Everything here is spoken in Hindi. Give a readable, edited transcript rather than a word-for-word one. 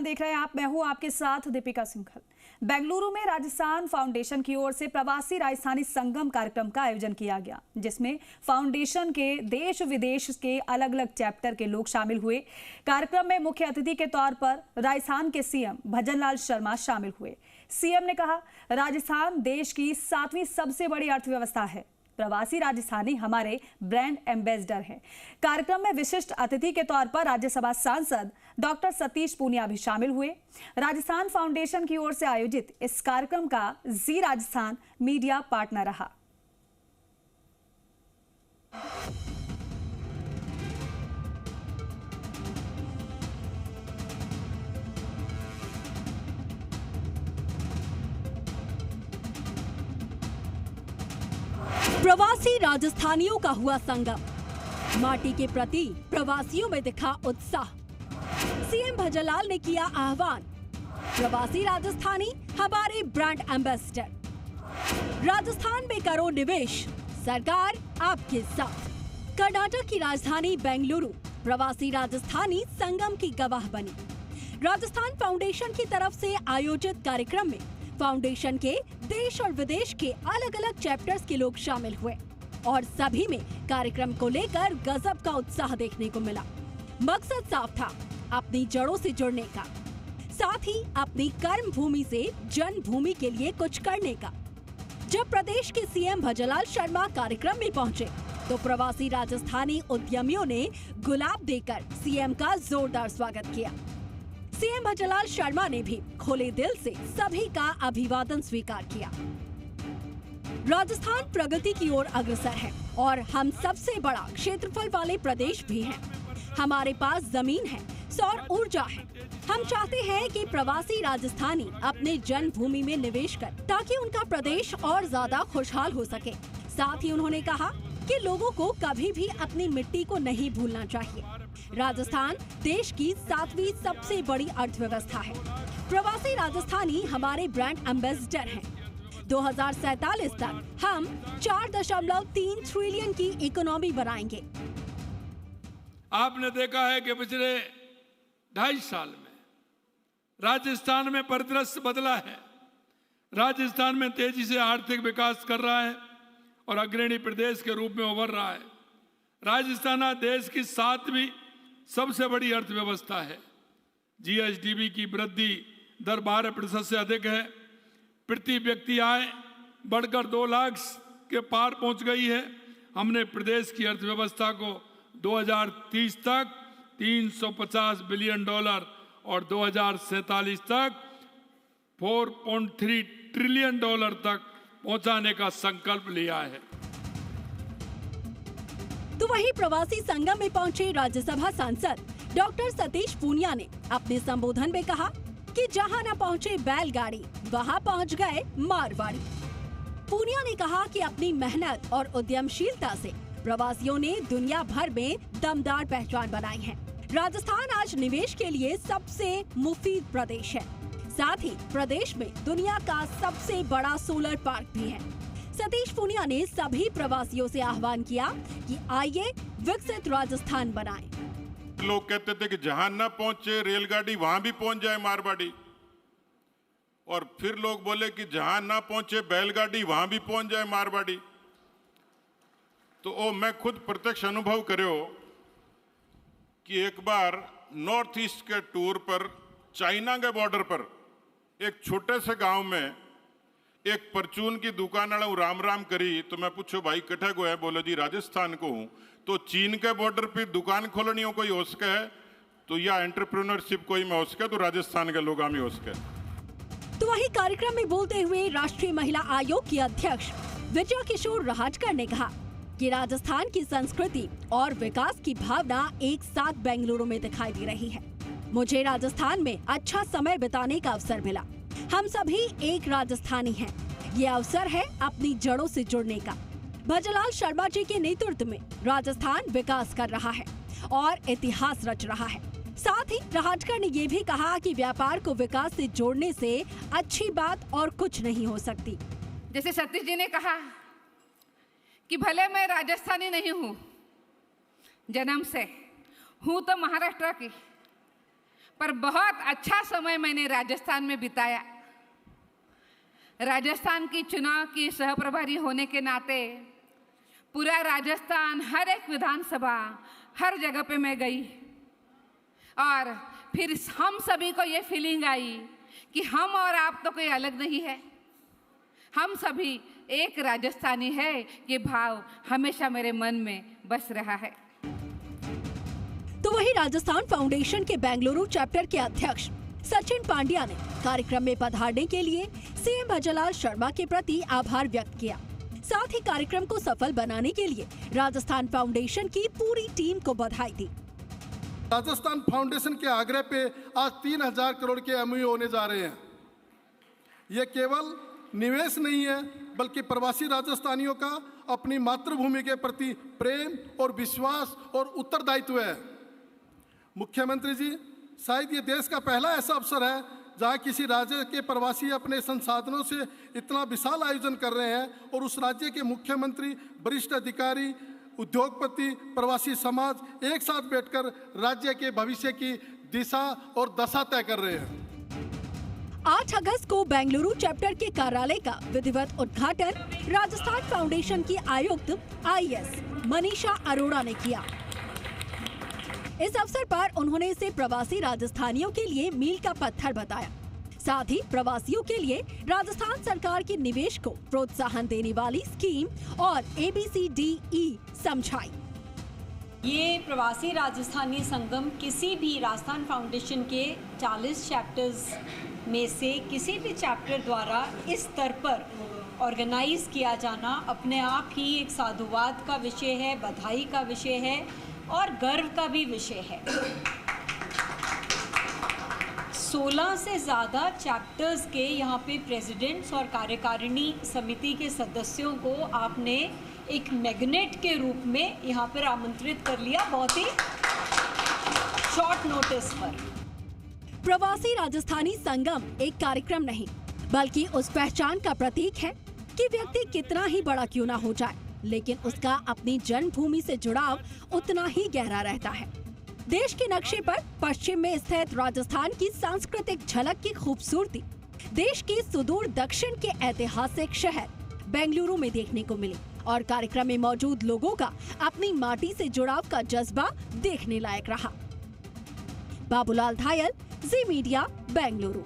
देख रहे हैं आप, मैं हूं आपके साथ दीपिका सिंघल। बेंगलुरु में राजस्थान फाउंडेशन की ओर से प्रवासी राजस्थानी संगम कार्यक्रम का आयोजन किया गया, जिसमें फाउंडेशन के देश विदेश के अलग अलग चैप्टर के लोग शामिल हुए। कार्यक्रम में मुख्य अतिथि के तौर पर राजस्थान के सीएम भजनलाल शर्मा शामिल हुए। सीएम ने कहा, राजस्थान देश की 7वीं सबसे बड़ी अर्थव्यवस्था है। प्रवासी राजस्थानी हमारे ब्रांड एम्बेसडर हैं। कार्यक्रम में विशिष्ट अतिथि के तौर पर राज्यसभा सांसद डॉक्टर सतीश पूनिया भी शामिल हुए। राजस्थान फाउंडेशन की ओर से आयोजित इस कार्यक्रम का जी राजस्थान मीडिया पार्टनर रहा। प्रवासी राजस्थानियों का हुआ संगम, माटी के प्रति प्रवासियों में दिखा उत्साह। सीएम भजनलाल ने किया आह्वान, प्रवासी राजस्थानी हमारे ब्रांड एम्बेसडर। राजस्थान में करो निवेश, सरकार आपके साथ। कर्नाटक की राजधानी बेंगलुरु प्रवासी राजस्थानी संगम की गवाह बनी। राजस्थान फाउंडेशन की तरफ से आयोजित कार्यक्रम में फाउंडेशन के देश और विदेश के अलग अलग चैप्टर्स के लोग शामिल हुए और सभी में कार्यक्रम को लेकर गजब का उत्साह देखने को मिला। मकसद साफ था, अपनी जड़ों से जुड़ने का, साथ ही अपनी कर्म भूमि से जन्मभूमि के लिए कुछ करने का। जब प्रदेश के सीएम भजनलाल शर्मा कार्यक्रम में पहुंचे, तो प्रवासी राजस्थानी उद्यमियों ने गुलाब देकर सीएम का जोरदार स्वागत किया। सीएम भजनलाल शर्मा ने भी खुले दिल से सभी का अभिवादन स्वीकार किया। राजस्थान प्रगति की ओर अग्रसर है और हम सबसे बड़ा क्षेत्रफल वाले प्रदेश भी हैं। हमारे पास जमीन है, सौर ऊर्जा है। हम चाहते हैं कि प्रवासी राजस्थानी अपने जन्मभूमि में निवेश कर, ताकि उनका प्रदेश और ज्यादा खुशहाल हो सके। साथ ही उन्होंने कहा कि लोगों को कभी भी अपनी मिट्टी को नहीं भूलना चाहिए। राजस्थान देश की 7वीं सबसे बड़ी अर्थव्यवस्था है। प्रवासी राजस्थानी हमारे ब्रांड एम्बेसडर हैं। 2047 तक हम 4.3 ट्रिलियन की इकोनॉमी बनाएंगे। आपने देखा है कि पिछले 2.5 साल में राजस्थान में परिदृश्य बदला है। राजस्थान में तेजी से आर्थिक विकास कर रहा है और अग्रणी प्रदेश के रूप में उभर रहा है। राजस्थान देश की 7वीं सबसे बड़ी अर्थव्यवस्था है। जीएसडीपी की वृद्धि दर 12% से अधिक है। प्रति व्यक्ति आय बढ़कर 2 लाख के पार पहुंच गई है। हमने प्रदेश की अर्थव्यवस्था को 2030 तक $350 बिलियन और 2047 तक $4.3 ट्रिलियन तक पहुंचाने का संकल्प लिया है। तो वहीं प्रवासी संगम में पहुंचे राज्यसभा सांसद डॉक्टर सतीश पूनिया ने अपने संबोधन में कहा कि जहां न पहुंचे बैलगाड़ी, वहां पहुंच गए मारवाड़ी। पूनिया ने कहा कि अपनी मेहनत और उद्यमशीलता से प्रवासियों ने दुनिया भर में दमदार पहचान बनाई है। राजस्थान आज निवेश के लिए सबसे मुफीद प्रदेश है। साथ ही प्रदेश में दुनिया का सबसे बड़ा सोलर पार्क भी है। सतीश पूनिया ने सभी प्रवासियों से आह्वान किया कि आइए विकसित राजस्थान बनाएं। लोग कहते थे कि जहां न पहुंचे रेलगाड़ी वहां भी पहुंच जाए मारवाड़ी, और फिर लोग बोले कि जहां न पहुंचे बैलगाड़ी वहां भी पहुंच जाए मारवाड़ी। तो मैं खुद प्रत्यक्ष अनुभव करो कि एक बार नॉर्थ ईस्ट के टूर पर चाइना के बॉर्डर पर एक छोटे से गांव में एक परचून की दुकान वाला राम राम करी, तो मैं पूछो भाई कठे को है, बोले जी राजस्थान को हूं। तो चीन के बॉर्डर पे दुकान खोलनी हो कोई हो सके है, तो या एंटरप्रेन्योरशिप कोई में हो सके, तो राजस्थान के लोग हो सके। तो वही कार्यक्रम में बोलते हुए राष्ट्रीय महिला आयोग की अध्यक्ष विजया किशोर रहाटकर ने कहा कि राजस्थान की संस्कृति और विकास की भावना एक साथ बेंगलुरु में दिखाई दे रही है। मुझे राजस्थान में अच्छा समय बिताने का अवसर मिला। हम सभी एक राजस्थानी हैं। ये अवसर है अपनी जड़ों से जुड़ने का। भजनलाल शर्मा जी के नेतृत्व में राजस्थान विकास कर रहा है और इतिहास रच रहा है। साथ ही रहाटकर ने ये भी कहा कि व्यापार को विकास से जोड़ने से अच्छी बात और कुछ नहीं हो सकती। जैसे सतीश जी ने कहा कि भले मैं राजस्थानी नहीं हूँ जन्म से, हूँ तो महाराष्ट्र की, पर बहुत अच्छा समय मैंने राजस्थान में बिताया। राजस्थान की चुनाव की सहप्रभारी होने के नाते पूरा राजस्थान, हर एक विधानसभा, हर जगह पे मैं गई और फिर हम सभी को ये फीलिंग आई कि हम और आप तो कोई अलग नहीं है, हम सभी एक राजस्थानी है। ये भाव हमेशा मेरे मन में बस रहा है। तो वही राजस्थान फाउंडेशन के बेंगलुरु चैप्टर के अध्यक्ष सचिन पांड्या ने कार्यक्रम में पधारने के लिए सीएम भजनलाल शर्मा के प्रति आभार व्यक्त किया। साथ ही कार्यक्रम को सफल बनाने के लिए राजस्थान फाउंडेशन की पूरी टीम को बधाई दी। राजस्थान फाउंडेशन के आग्रह पे आज 3000 करोड़ के एमओयू होने जा रहे हैं। ये केवल निवेश नहीं है, बल्कि प्रवासी राजस्थानियों का अपनी मातृभूमि के प्रति प्रेम और विश्वास और उत्तरदायित्व है। मुख्यमंत्री जी, शायद ये देश का पहला ऐसा अवसर है जहां किसी राज्य के प्रवासी अपने संसाधनों से इतना विशाल आयोजन कर रहे हैं और उस राज्य के मुख्यमंत्री, वरिष्ठ अधिकारी, उद्योगपति, प्रवासी समाज एक साथ बैठकर राज्य के भविष्य की दिशा और दशा तय कर रहे हैं। 8 अगस्त को बेंगलुरु चैप्टर के कार्यालय का विधिवत उद्घाटन राजस्थान फाउंडेशन की आयुक्त IAS मनीषा अरोड़ा ने किया। इस अवसर पर उन्होंने इसे प्रवासी राजस्थानियों के लिए मील का पत्थर बताया। साथ ही प्रवासियों के लिए राजस्थान सरकार के निवेश को प्रोत्साहन देने वाली स्कीम और ABCDE समझाई। ये प्रवासी राजस्थानी संगम किसी भी राजस्थान फाउंडेशन के 40 चैप्टर्स में से किसी भी चैप्टर द्वारा इस स्तर पर ऑर्गेनाइज किया जाना अपने आप ही एक साधुवाद का विषय है, बधाई का विषय है और गर्व का भी विषय है। 16 से ज़्यादा चैप्टर्स के यहाँ पे प्रेसिडेंट्स और कार्यकारिणी समिति के सदस्यों को आपने एक मैग्नेट के रूप में यहाँ पर आमंत्रित कर लिया, बहुत ही शॉर्ट नोटिस पर। प्रवासी राजस्थानी संगम एक कार्यक्रम नहीं, बल्कि उस पहचान का प्रतीक है कि व्यक्ति कितना ही बड़ा क्यों ना हो जाए, लेकिन उसका अपनी जन्मभूमि से जुड़ाव उतना ही गहरा रहता है। देश के नक्शे पर पश्चिम में स्थित राजस्थान की सांस्कृतिक झलक की खूबसूरती देश के सुदूर दक्षिण के ऐतिहासिक शहर बेंगलुरु में देखने को मिली और कार्यक्रम में मौजूद लोगों का अपनी माटी से जुड़ाव का जज्बा देखने लायक रहा। बाबूलाल धायल, जी मीडिया, बेंगलुरु।